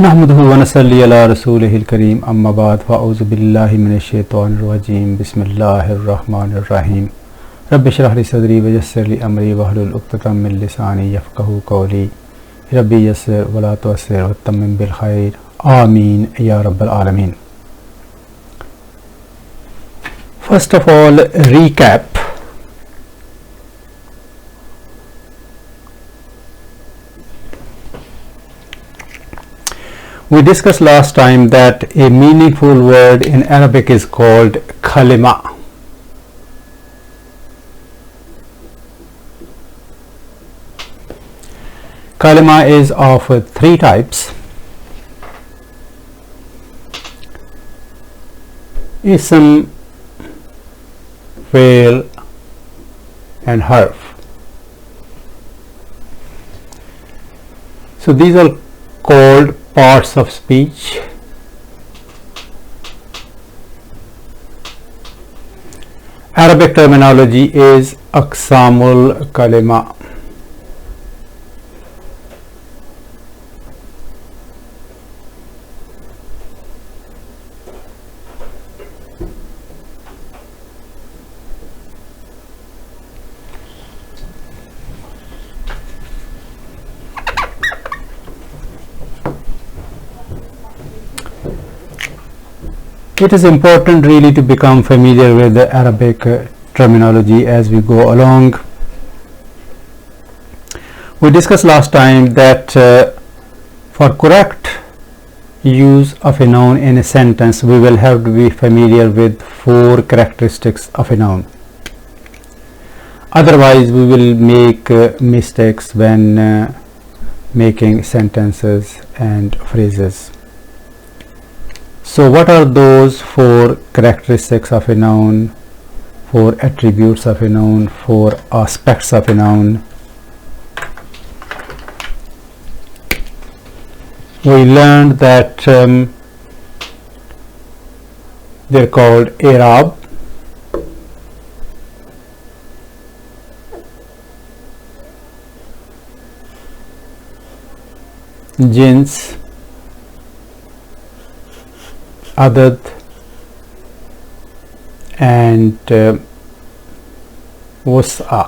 नहमदुहु व नसल्ली अला रसूलिहिल करीम अम्मा बाद फ़अऊज़ु बिल्लाहि मिनश शैतानिर रजीम बिस्मिल्लाहिर रहमानिर रहीम रब्बि इश्रह ली सदरी व यस्सिर ली अमरी वहलुल उक़दतम मिन लिसानी यफ़क़हू क़ौली रब्बि यस्सिर व ला तुअस्सिर वतम्मिम बिल खैर आमीन या रब्बल आलमीन. First of all, recap. We discussed last time that a meaningful word in Arabic is called kalima. Kalima is of three types: ism, fi'l and harf. So these are called parts of speech. Arabic terminology is aqsamul kalima. It is important really to become familiar with the Arabic terminology as we go along. We discussed last time that for correct use of a noun in a sentence, we will have to be familiar with 4 characteristics of a noun. Otherwise, we will make mistakes when making sentences and phrases. So what are those 4 characteristics of a noun, 4 attributes of a noun, 4 aspects of a noun? We learned that they're called i'rab, jins, adad and wus'a.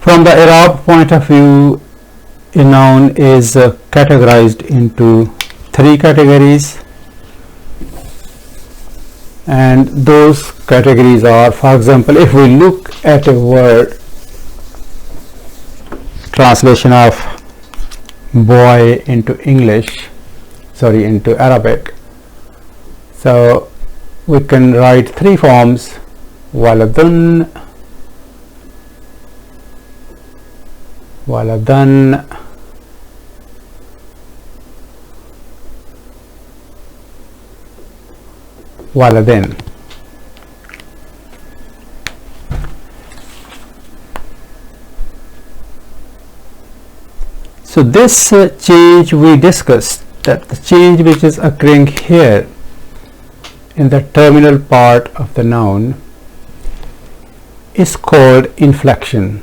From the i'rab point of view, a noun is categorized into 3 categories, and those categories are, for example, if we look at a word, translation of boy into into Arabic, so we can write 3 forms: waladun, waladan, waladin. So this change we discussed, that the change which is occurring here in the terminal part of the noun is called inflection.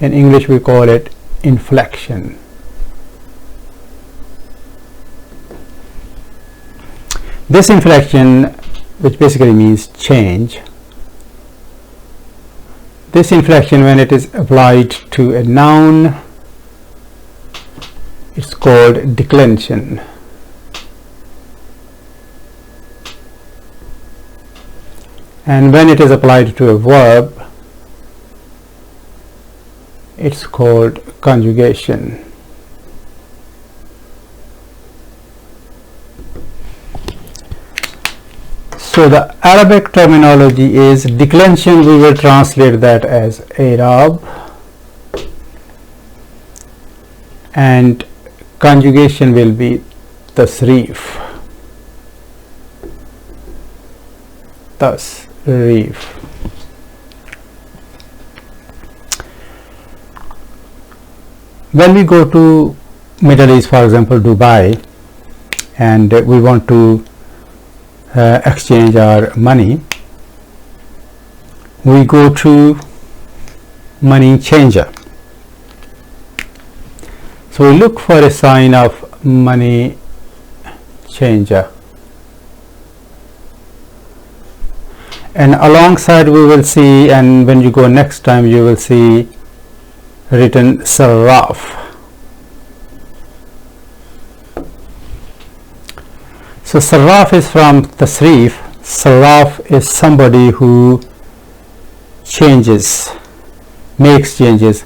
In English we call it inflection. This inflection, which basically means change, this inflection, when it is applied to a noun, it's called declension. And when it is applied to a verb, it's called conjugation. So the Arabic terminology is declension, we will translate that as i'rab, and conjugation will be tasrif. When we go to Middle East, for example Dubai, and we want to exchange our money, we go to money changer. So we look for a sign of money changer, and alongside we will see, and when you go next time you will see written Sarf. So Sarf is from tasrif. Saraf is somebody who changes, makes changes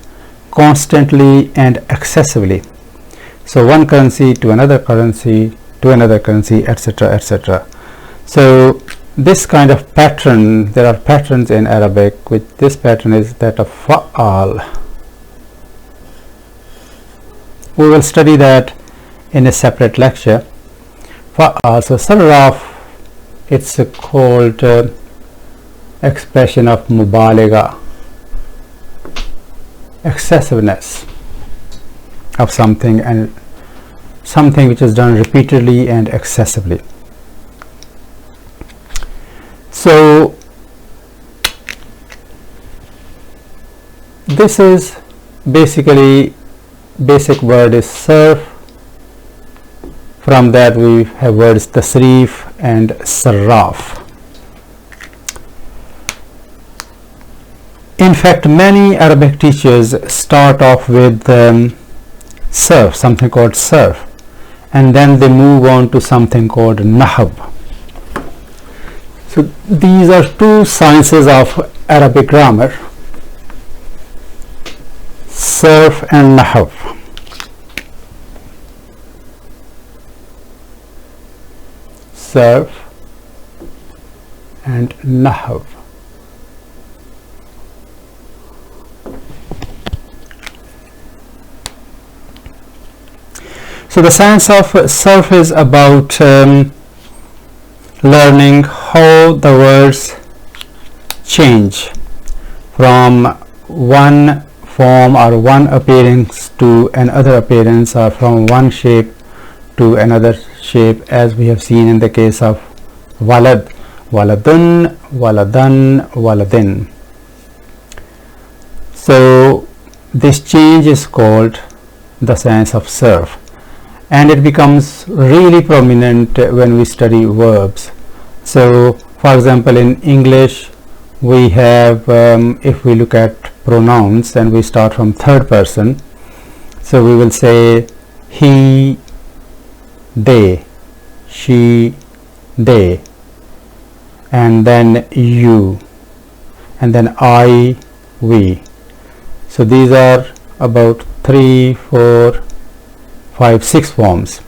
constantly and excessively. So one currency to another currency to another currency, etc., etc. So this kind of pattern, there are patterns in Arabic, which this pattern is that of fa'al. We will study that in a separate lecture. Fa'al. So saraf, it's called expression of mubaligha, excessiveness of something, and something which is done repeatedly and excessively. So this is basically, basic word is sarf. From that we have words tasrif and saraf. In fact, many Arabic teachers start off with sarf, something called sarf, and then they move on to something called nahw. So these are two sciences of Arabic grammar, sarf and nahw. Sarf and nahw. So the science of sarf is about learning how the words change from one form or one appearance to another appearance, or from one shape to another shape, as we have seen in the case of walad, waladun, waladan, waladin. So this change is called the science of sarf, and it becomes really prominent when we study verbs. So for example, in English we have, if we look at pronouns and we start from third person, so we will say he, they, she, they, and then you, and then I, we. So these are about 3, 4, 5, 6 forms.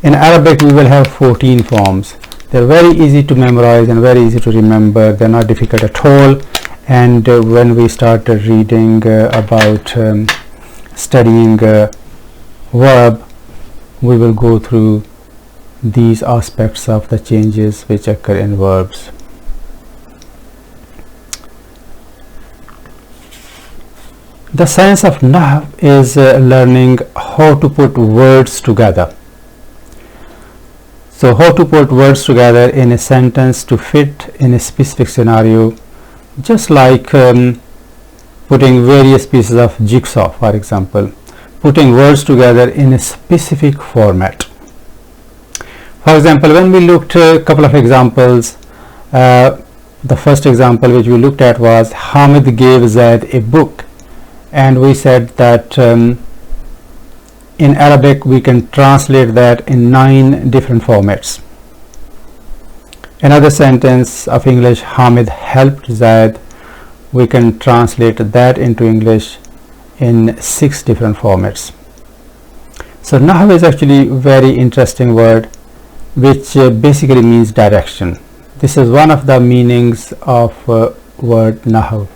In Arabic we will have 14 forms. They're very easy to memorize and very easy to remember. They're not difficult at all. And when we started reading about studying verb, we will go through these aspects of the changes which occur in verbs. The science of Nahw is learning how to put words together. So how to put words together in a sentence to fit in a specific scenario, just like putting various pieces of jigsaw, for example, putting words together in a specific format. For example, when we looked at a couple of examples, the first example which we looked at was Hamid gave Zaid a book, and we said that in Arabic we can translate that in 9 different formats. Another sentence of English, Hamid helped Zaid, we can translate that into English in 6 different formats. So Nahw is actually a very interesting word, which basically means direction. This is one of the meanings of word Nahw,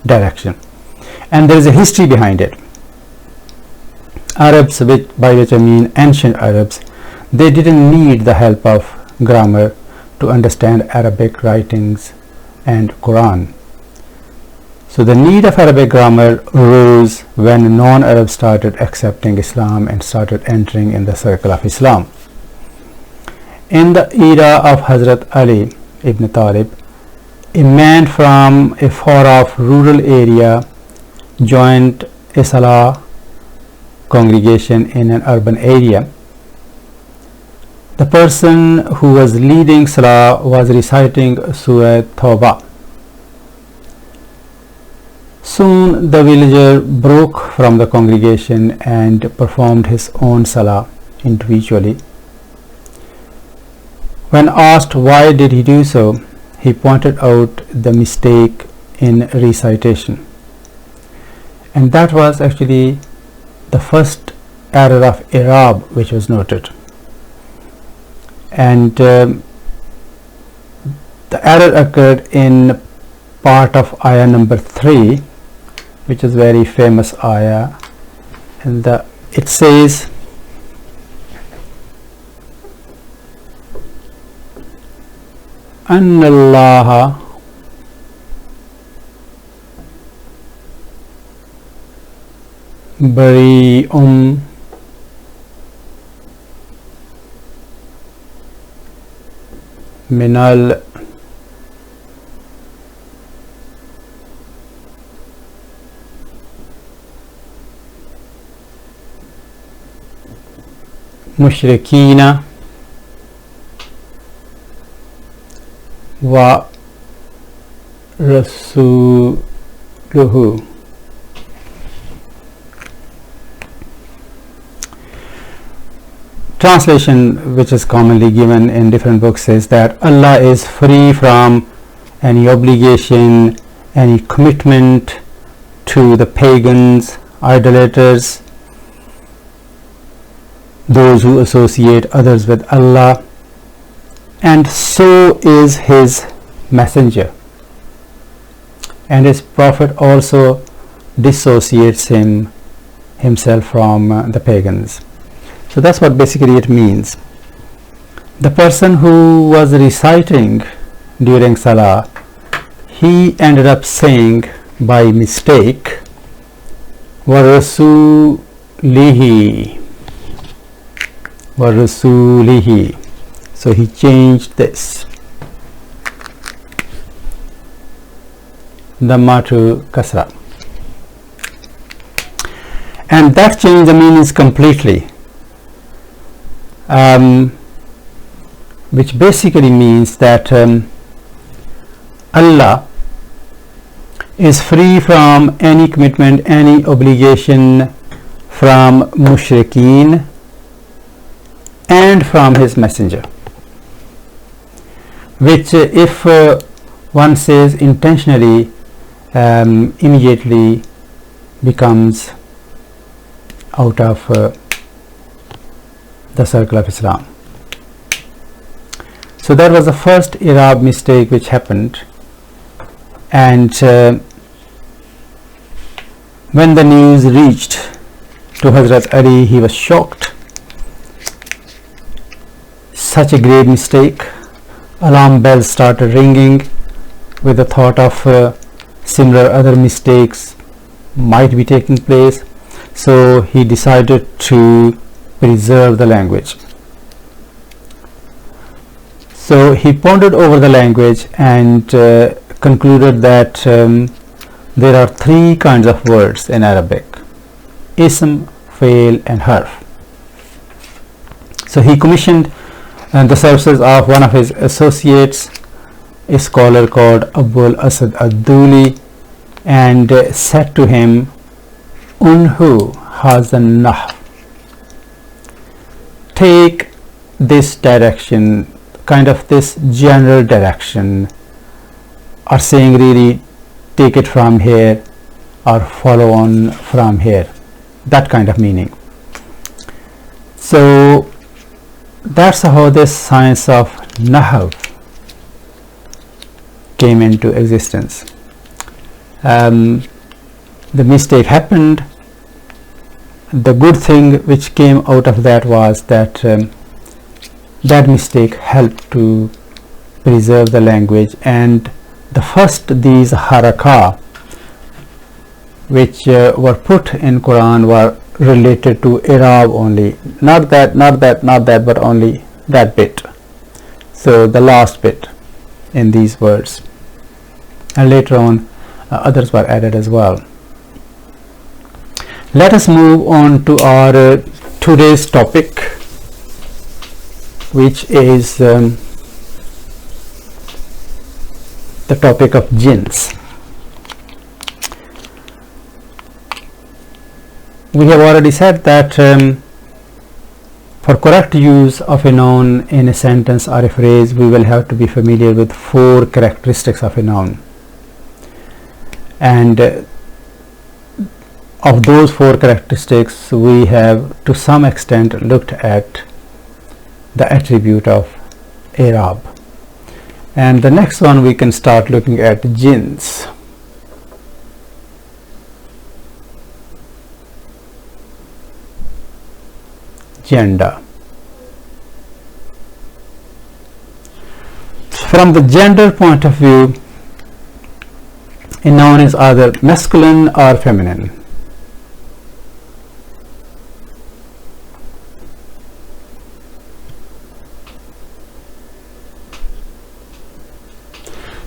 direction, and there is a history behind it. Arabs, by which I mean ancient Arabs, they didn't need the help of grammar to understand Arabic writings and Quran. So the need of Arabic grammar arose when non-Arabs started accepting Islam and started entering in the circle of Islam. In the era of Hazrat Ali ibn Talib, a man from a far-off rural area joined a Salah congregation in an urban area. The person who was leading Salah was reciting Surah Tawbah. Soon the villager broke from the congregation and performed his own Salah individually. When asked why did he do so, he pointed out the mistake in recitation. And that was actually the first error of i'rab which was noted. And the error occurred in part of ayah number 3, which is very famous ayah, and it says, أن الله بريء من المشركين ورسوله. Translation, which is commonly given in different books, says that Allah is free from any obligation, any commitment to the pagans, idolaters, those who associate others with Allah, and so is his messenger, and his prophet also dissociates himself from the pagans. So that's what basically it means. The person who was reciting during Salah, he ended up saying by mistake وَرَسُولِهِ. So he changed this Dhamma to Kasra, and that changed the meanings completely, which basically means that Allah is free from any commitment, any obligation from mushrikeen and from his messenger, which if one says intentionally, immediately becomes out of the circle of Islam. So that was the first i'rab mistake which happened, and when the news reached to Hazrat Ali, he was shocked. Such a grave mistake. Alarm bells started ringing with the thought of similar other mistakes might be taking place. So he decided to preserve the language. So he pondered over the language and concluded that there are three kinds of words in Arabic: ism, fail and harf. So he commissioned the services of one of his associates, a scholar called Abul Asad ad-Duli, and said to him, Unhu Sarf and Nahw. Take this direction, kind of this general direction, or saying really take it from here or follow on from here, that kind of meaning. So that's how this science of Nahw came into existence. The mistake happened. The good thing which came out of that was that that mistake helped to preserve the language, and the first these haraka which were put in Quran were related to i'rab only, not that, but only that bit. So the last bit in these words, and later on others were added as well. Let us move on to our today's topic, which is the topic of jinns. We have already said that for correct use of a noun in a sentence or a phrase, we will have to be familiar with 4 characteristics of a noun, and of those 4 characteristics we have to some extent looked at the attribute of i'rab, and the next one we can start looking at jinns. Gender. From the gender point of view, a noun is either masculine or feminine.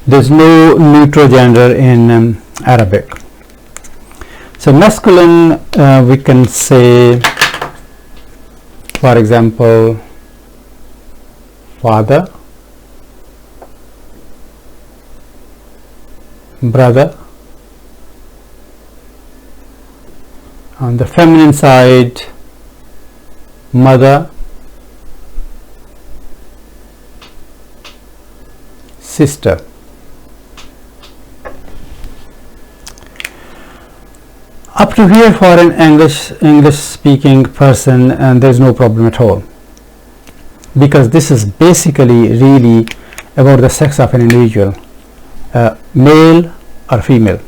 There is no neutral gender in Arabic. So masculine, we can say, for example, father, brother. On the feminine side, mother, sister. Up to here, for an English speaking person, and there is no problem at all, because this is basically really about the sex of an individual, male or female.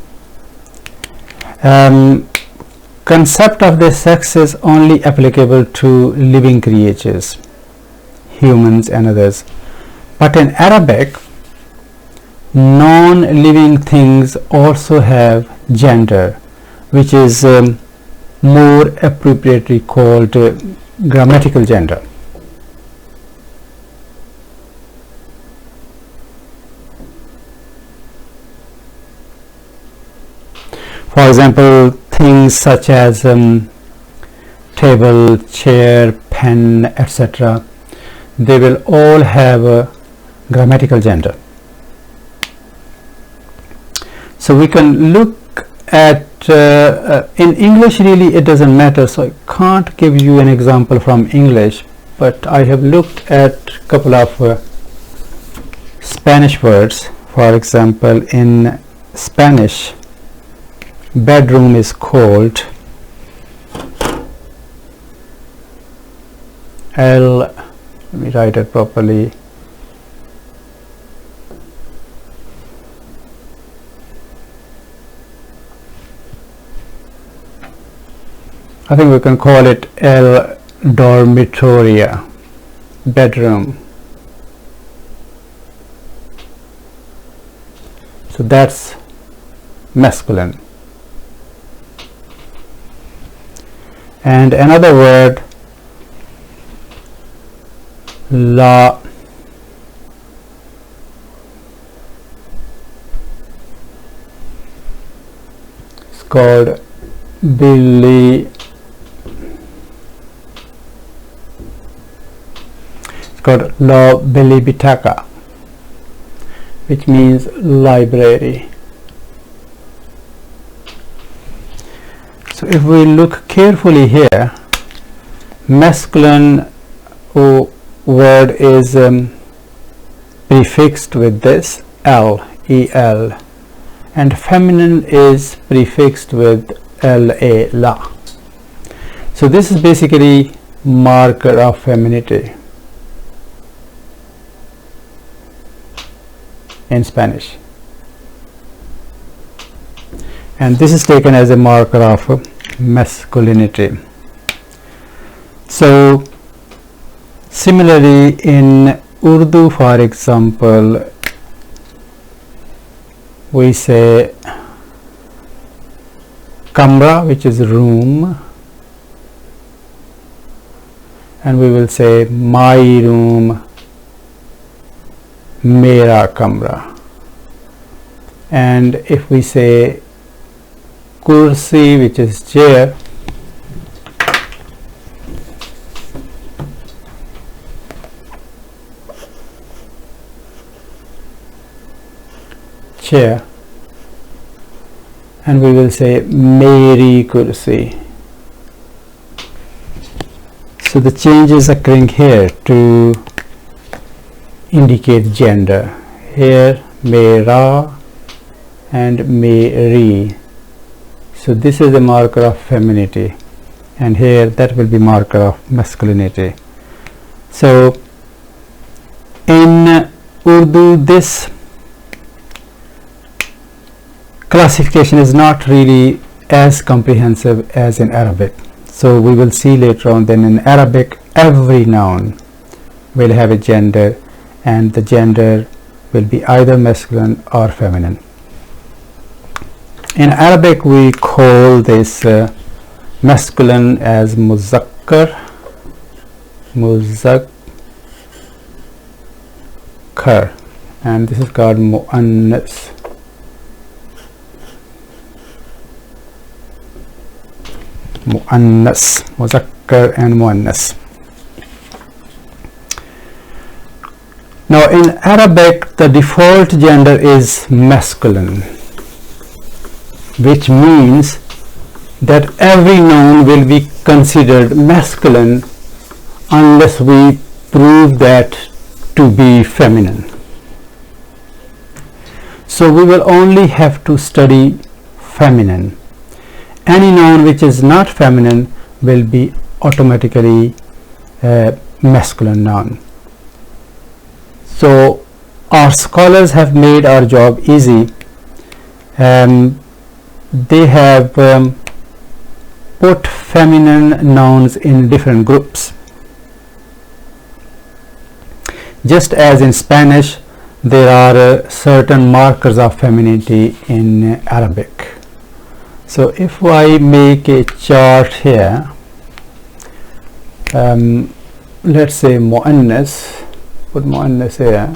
Concept of the sex is only applicable to living creatures, humans and others, but in Arabic, non-living things also have gender, which is more appropriately called grammatical gender. For example, things such as table, chair, pen, etc., they will all have a grammatical gender. So we can look at in English, really it doesn't matter, so I can't give you an example from English, but I have looked at a couple of Spanish words. For example, in Spanish, bedroom is called let me write it properly, I think we can call it el dormitoria, bedroom. So that's masculine. And another word, la, it's called Billy, it's called La Biblioteca, which means library. So if we look carefully here, masculine word is prefixed with this el, el, and feminine is prefixed with la, la. So this is basically marker of femininity in Spanish, and this is taken as a marker of masculinity. So similarly in Urdu, for example, we say kamra, which is room, and we will say my room, mera kamra. And if we say kursi, which is chair, and we will say meri kursi. So the change is occurring here to indicate gender. Here mera and meri. So this is a marker of femininity, and here that will be marker of masculinity. So in Urdu, this classification is not really as comprehensive as in Arabic. So we will see later on that in Arabic every noun will have a gender, and the gender will be either masculine or feminine. In Arabic we call this masculine as muzakkar, and this is called muannas. Muzakkar and muannas. Now in Arabic the default gender is masculine, which means that every noun will be considered masculine unless we prove that to be feminine. So we will only have to study feminine. Any noun which is not feminine will be automatically a masculine noun. So our scholars have made our job easy. They have put feminine nouns in different groups. Just as in Spanish there are certain markers of femininity in Arabic. So if I make a chart here, let's say muannas, put muannas here,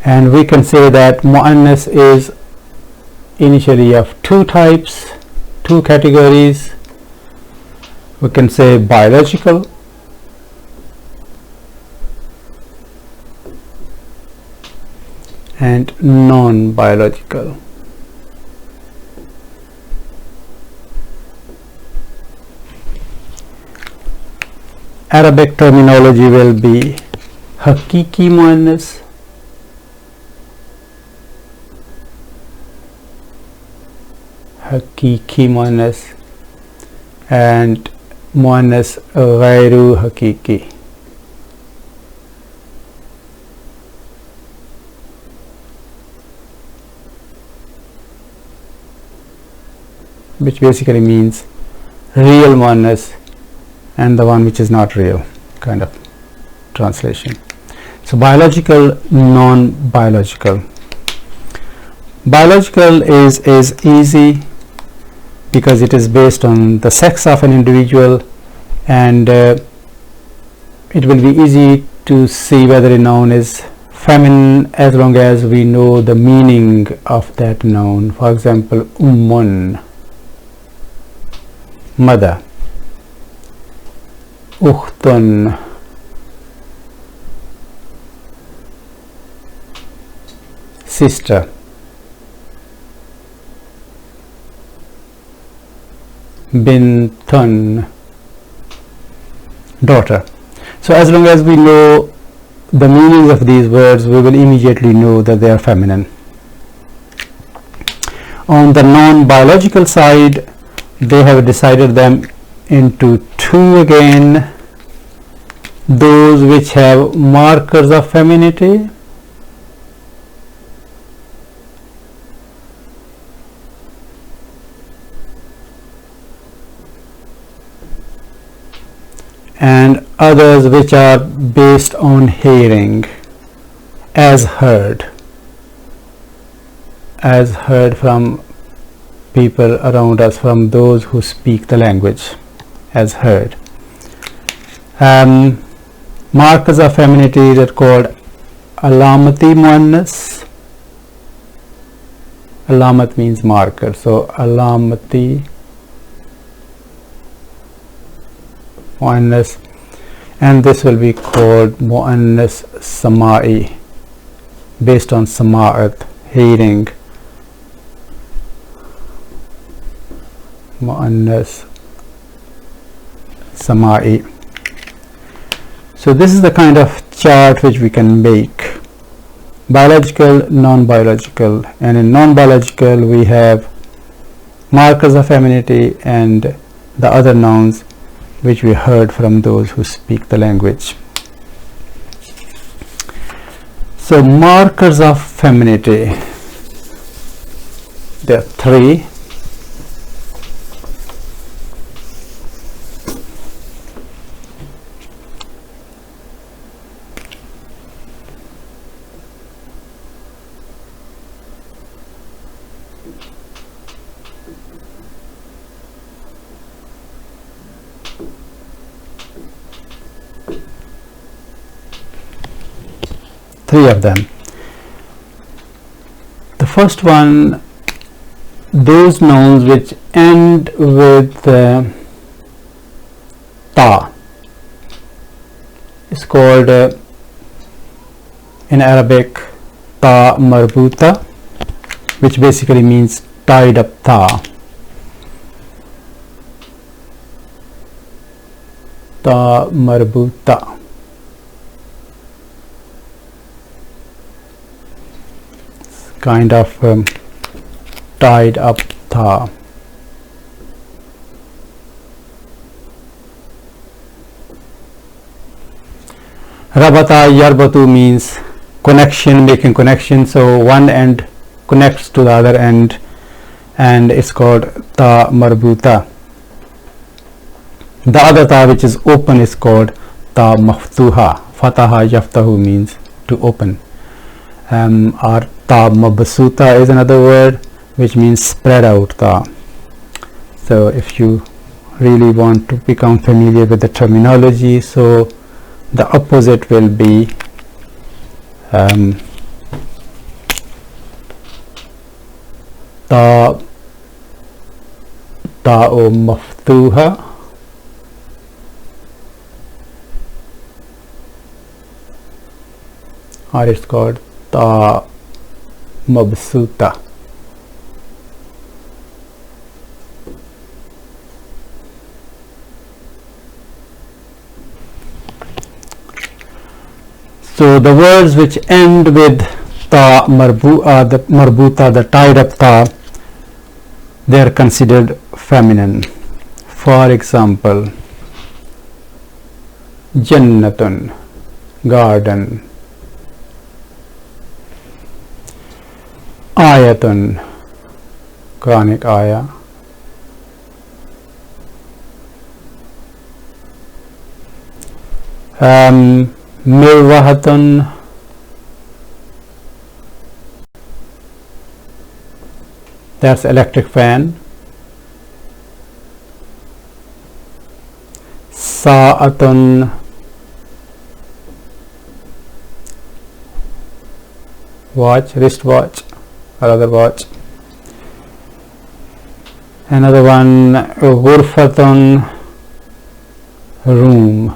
and we can say that muannas is initially of two types, two categories. We can say biological and non-biological. Arabic terminology will be hakiki muannas, and muannas ghairu hakiki. Which basically means real muannas and the one which is not real, kind of translation. So biological, non-biological. Biological is easy because it is based on the sex of an individual, and it will be easy to see whether a noun is feminine as long as we know the meaning of that noun. For example, ummun, mother, ukhtun, sister, bintun, daughter. So as long as we know the meanings of these words, we will immediately know that they are feminine. On the non-biological side, they have decided them into two again: those which have markers of femininity and others which are based on hearing, as heard from people around us, from those who speak the language, as heard. Markers of femininity are called alamati muannas. Alamat means marker, so alamati muannas, and this will be called muannas sama'i, based on sama'at, hearing. Muannas sama'i. So this is the kind of chart which we can make: biological, non-biological, and in non-biological we have markers of femininity and the other nouns which we heard from those who speak the language. So markers of femininity, there are three. Three of them. The first one, those nouns which end with ta, is called in Arabic ta marbuta, which basically means tied up ta. Ta marbuta. Kind of tied up tha. Rabata yarbatu means connection, making connection, so one end connects to the other end, and it's called ta marbuta. The other ta, which is open, is called ta maftuha. Fataha yaftahu means to open. Or ta mabsuta is another word which means spread out ta. So if you really want to become familiar with the terminology, so the opposite will be ta ta'u maftuha, or it's called ta mabsuta. So the words which end with ta marbuta, the tied up ta, they are considered feminine. For example, jannatun, garden. Ayatun, Quranic ayah. Mirwahatun, that's electric fan. Sa'atun, watch, wristwatch, or other watch. Another one, ghurfatun, room.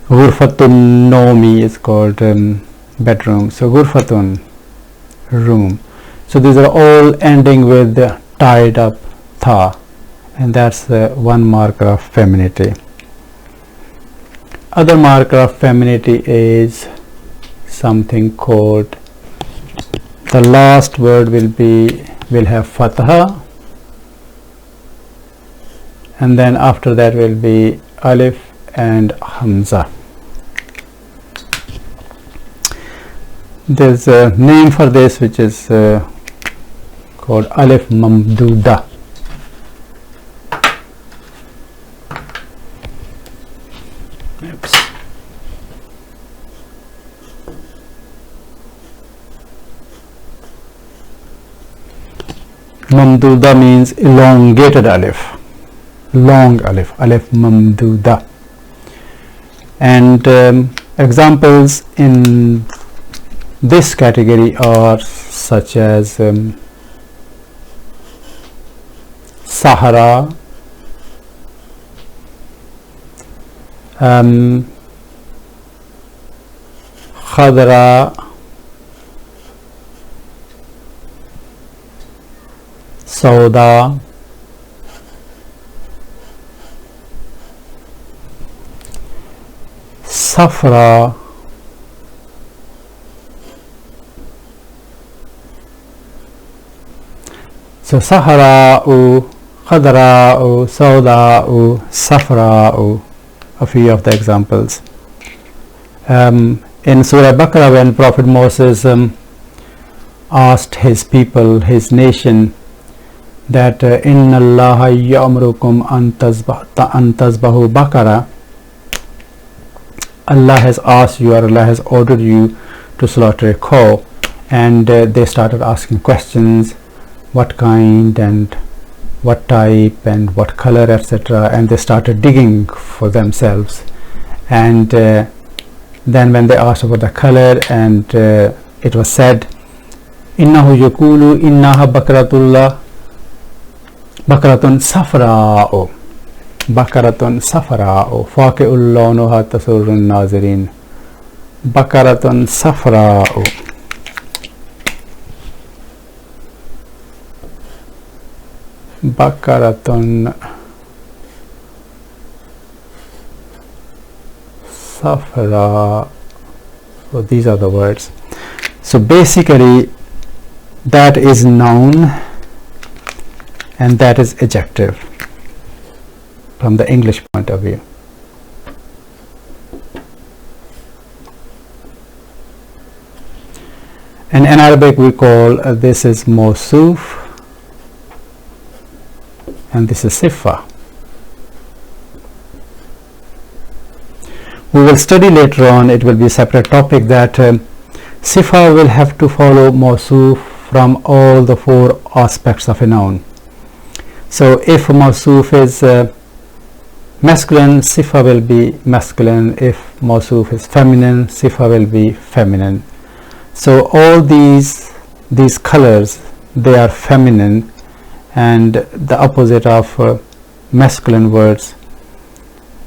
Ghurfatun nawmi is called bedroom. So ghurfatun, room. So these are all ending with tied up tha, and that's one marker of femininity. Other marker of femininity is something called, the last word will have fatha, and then after that will be alif and hamza. There's a name for this which is called alif mamduda. Oops. Mamduda means elongated alif, long alif, alif mamduda. And examples in this category are such as Sahara, Khadra, Sauda, Safra, so Sahra'u, Khadra'u, Sauda'u, Safra'u, a few of the examples. In Surah Baqarah, when Prophet Moses asked his people, his nation, that Inna Allaha ya'murukum an tazbahu Baqarah, Allah has asked you, or Allah has ordered you to slaughter a cow, and they started asking questions, what kind and what type and what color, etc., and they started digging for themselves. And then when they asked about the color, and it was said, innahu yaqulu innaha bakaratun safra'u, bakaratun safra'u faqi'ul lawnuha tasurrun nazirin, bakaratun safra'u. Bakaratun safra. So these are the words. So basically that is noun and that is adjective from the English point of view. And in Arabic we call this is mawsuf and this is sifa. We will study later on, it will be a separate topic, that sifa will have to follow mawsuf from all the four aspects of a noun. So if mawsuf is masculine, sifa will be masculine. If mawsuf is feminine, sifa will be feminine. So all these colors, they are feminine, and the opposite of masculine words,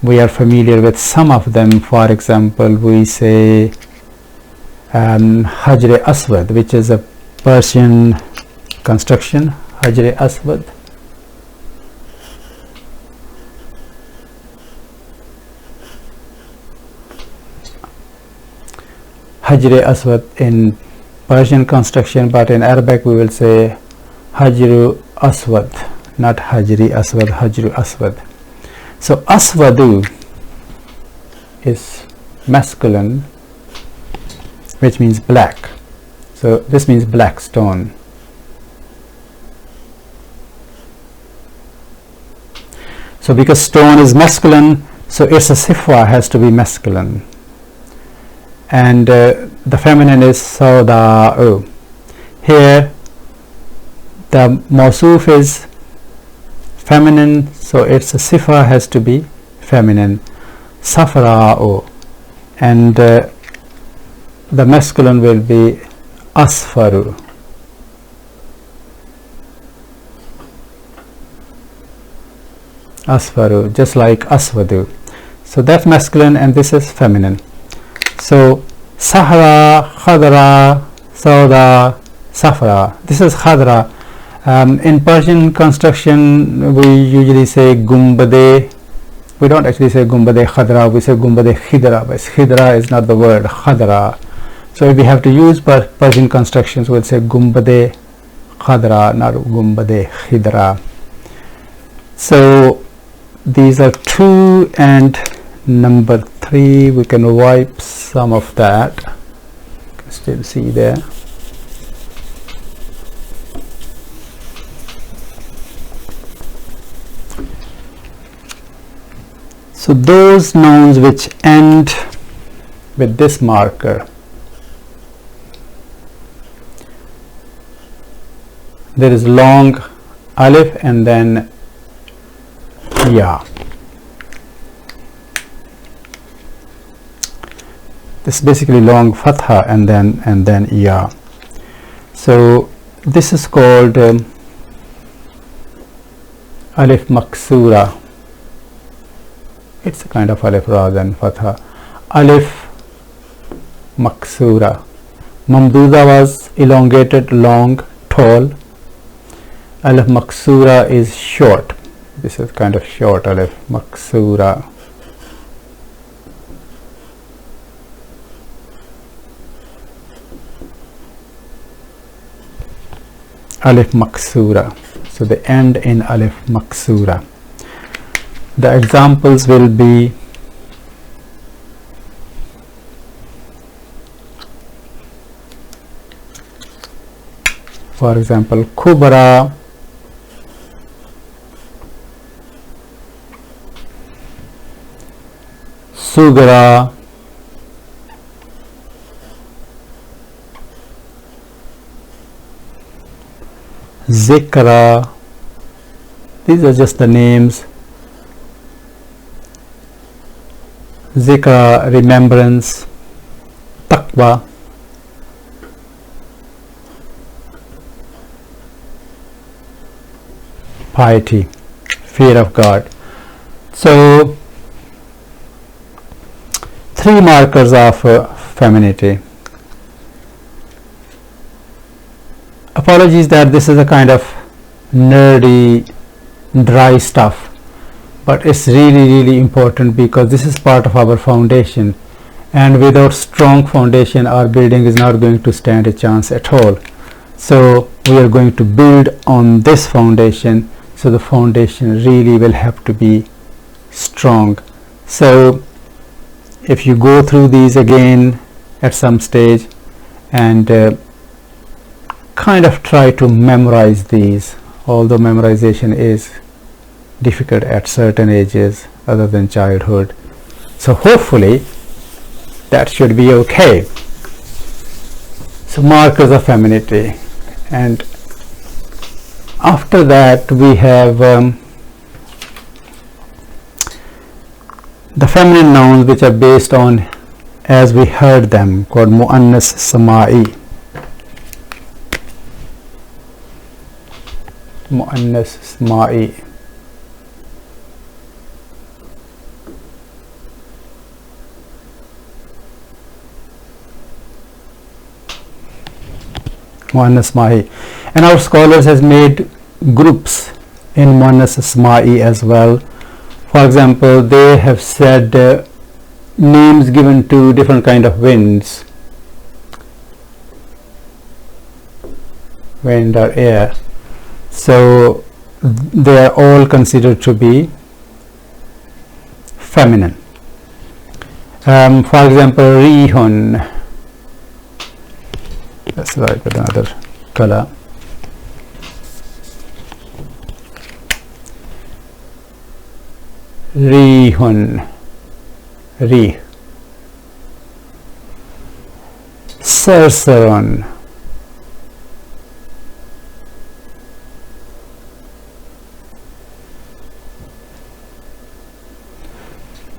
we are familiar with some of them. For example, we say Hajr Aswad, which is a Persian construction. Hajr Aswad. Hajr Aswad in Persian construction, but in Arabic we will say Hajru Aswad, not Hajri Aswad, Hajru Aswad. So Aswadu is masculine, which means black. So this means black stone. So because stone is masculine, so its a sifa has to be masculine. And the feminine is Sauda'u. Here the mawsuf is feminine, so its a sifa has to be feminine, Safra'u, and the masculine will be Asfaru. Asfaru, just like Aswadu. So that's masculine and this is feminine. So Sahra, Khadra, Sauda, Safra. This is Khadra. In Persian construction we usually say Gumbade. We don't actually say Gumbade Khadra, we say Gumbade Khidra, but Khidra is not the word, Khadra. So if we have to use Persian constructions, we'll say Gumbade Khadra, not Gumbade Khidra. So these are 2, and number 3 we can wipe some of that. You can still see there. So those nouns which end with this marker, there is long alif and then ya. This is basically long fatha and then ya. So this is called alif maksura. It's a kind of alif rather than fatha. Alif maksura. Mamduda was elongated, long, tall. Alif maksura is short. This is kind of short alif maksura. Alif maksura. So the end in alif maksura. The examples will be for example kubra, sugra, zikra. These are just the names. Zikra, remembrance. Taqwa, piety, fear of God. So 3 markers of femininity. Apologies that this is a kind of nerdy, dry stuff, but it's really important because this is part of our foundation, and without strong foundation our building is not going to stand a chance at all. So we are going to build on this foundation, so the foundation really will have to be strong. So if you go through these again at some stage and kind of try to memorize these, although memorization is difficult at certain ages other than childhood, so hopefully that should be okay. So markers of femininity, and after that we have the feminine nouns which are based on as we heard them, called muannas sama'i. Muannas sama'i. Muannas sama'i, and our scholars has made groups in muannas sama'i as well. For example, they have said names given to different kind of winds, wind or air, so they are all considered to be feminine. For example, rihun, let's write with another color. Rihun, rih. Sarsaron,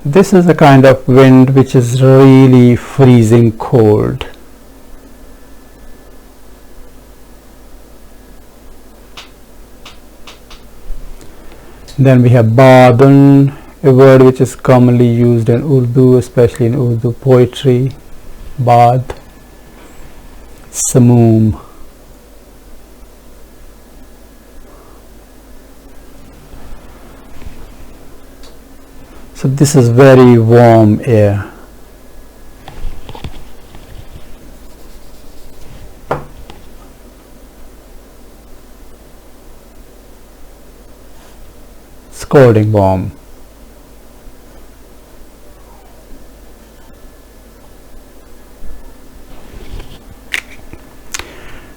this is a kind of wind which is really freezing cold. Then we have badun, a word which is commonly used in Urdu, especially in Urdu poetry. Bad, samoom. So this is very warm air. Scalding warm.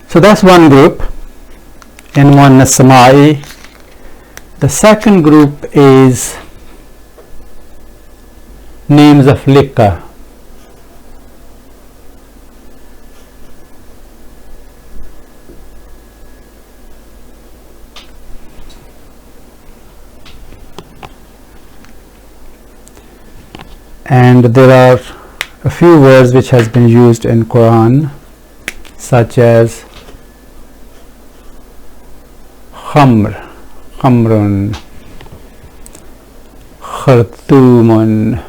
So that's one group in muannas sama'i. The second group is names of liquor. and there are a few words which has been used in Quran, such as khamr, khamrun, khartumun,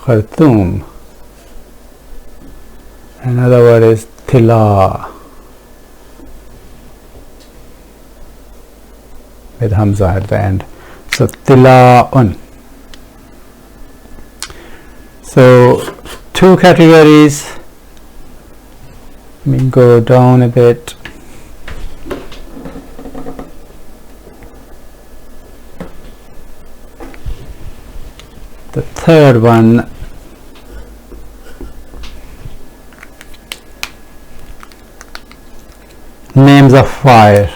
khartum. Another word is tila with hamza at the end. So tila'un. So two categories. Let me go down a bit. The third one, names of fire.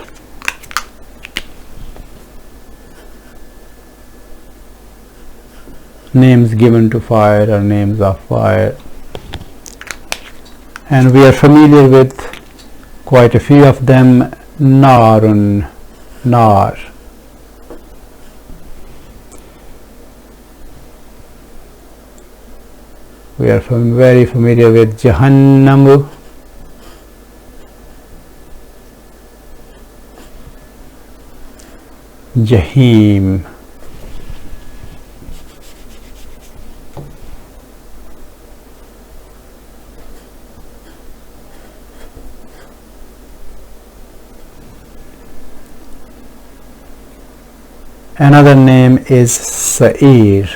Names given to fire or names of fire, and we are familiar with quite a few of them. Narun, nar. We are very familiar with Jahannamu, Jahim. Another name is Sa'ir.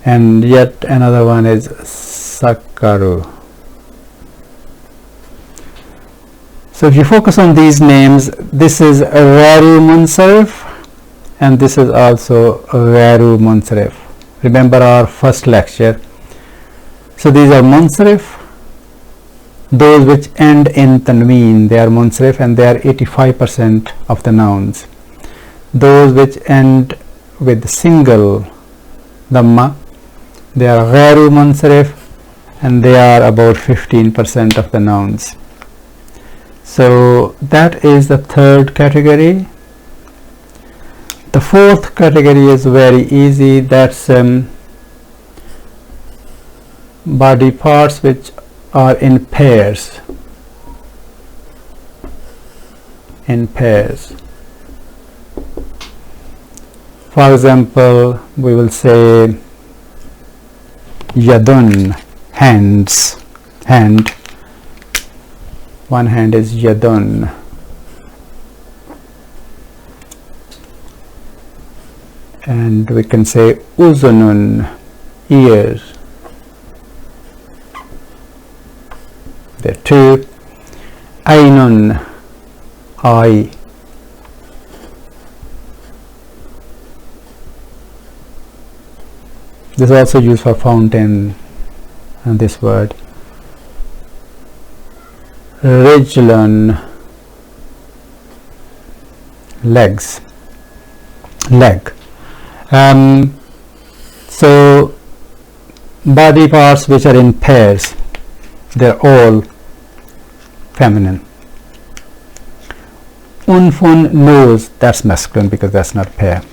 And yet another one is Sakaru. So if you focus on these names, this is Gharu Munsarif and this is also Gharu Munsarif. Remember our first lecture. So these are Munsarif. Those which end in tanween, they are munsarif and they are 85% of the nouns. Those which end with single dhamma, they are ghairu munsarif and they are about 15% of the nouns. So that is the third category. The fourth category is very easy. That's body parts which are in pairs. In pairs. For example, we will say yadun, hands, hand. One hand is yadun. And we can say uzunun, ears. There are two. Ainun, eye. This is also used for fountain, and this word. Rijlun, legs, leg. So body parts which are in pairs, they're all feminine. Unfun, nose, that's masculine because that's not pair.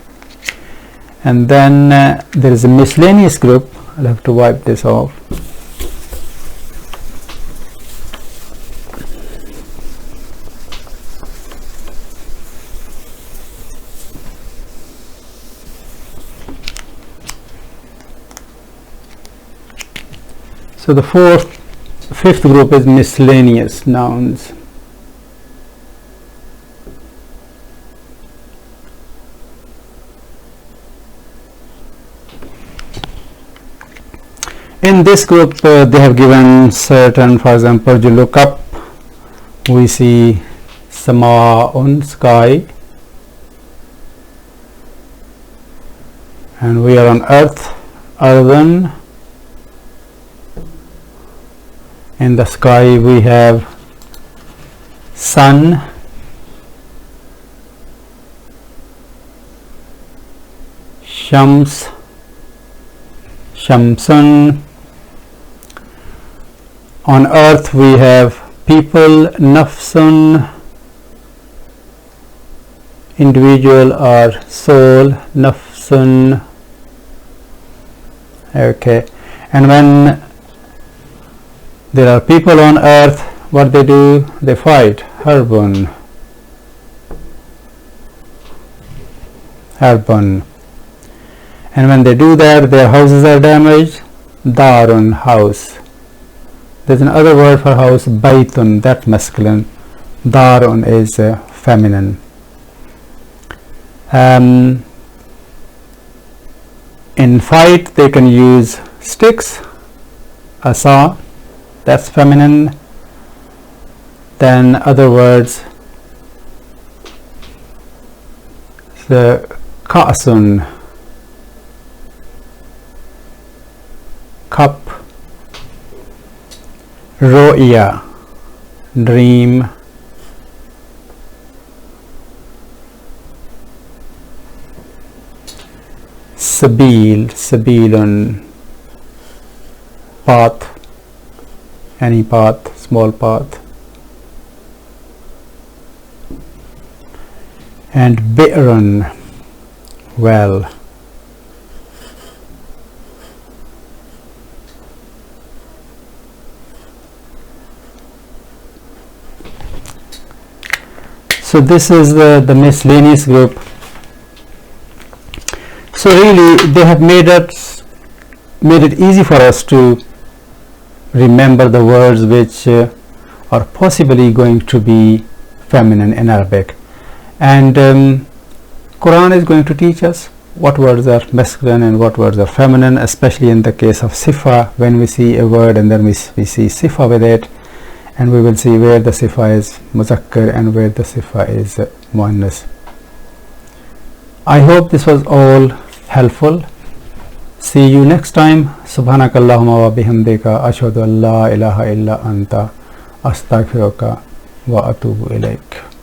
And then there is a miscellaneous group. I'll have to wipe this off. So the fifth group is miscellaneous nouns. In this group they have given certain, for example, you look up, we see sama'un, sky, and we are on earth, ardhan. In the sky we have sun, shams, shamsun. On earth we have people, nafsun, individual or soul, nafsun. Okay, and when there are people on earth, what they do? They fight. Harbun. Harbun. And when they do that, their houses are damaged. Darun, house. There's another word for house, baitun, that masculine. Darun is feminine. In fight, they can use sticks, asa, that's feminine. Then other words, the ka'sun, cup, ro'ya, dream, sabil, sabilun, path, any path, small path, and bi'run, well. So this is the miscellaneous group. So really they have made it easy for us to remember the words which are possibly going to be feminine in Arabic, and Quran is going to teach us what words are masculine and what words are feminine, especially in the case of sifa, when we see a word and then we see sifa with it, and we will see where the sifa is muzakkar and where the sifa is muannas. I hope this was all helpful. See you next time. Subhanakallahumma wa bihamdika ashhadu an la ilaha illa anta astaghfiruka wa atubu ilaik.